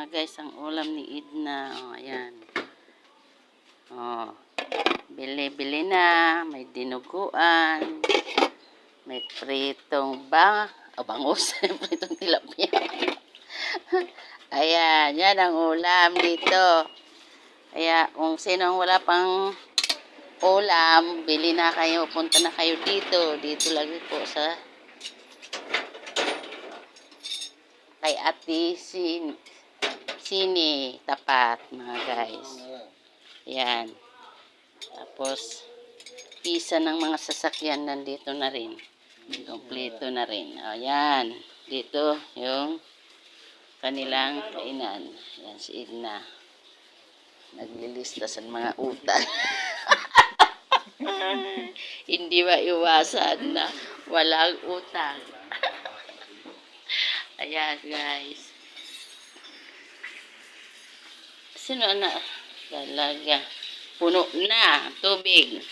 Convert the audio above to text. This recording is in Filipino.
mga guys, ang ulam ni Edna. Oh, ayan. Oh, bili-bili na. May dinuguan. May pritong bangus. Pritong tilapia. Ayan, yan ang ulam dito. Kaya kung sinong wala pang ulam, bili na kayo. Punta na kayo dito. Dito lagi po sa kay Ate Sini tapat, mga guys. Ayan. Tapos pisa ng mga sasakyan nandito na rin. Kompleto na rin. Ayan. Dito yung kanilang kainan. Ayan si Edna. Naglilista sa mga utang. Hindi maiwasan na walang utang. Ayan guys. Sino na? Talaga. Puno na. Tubig.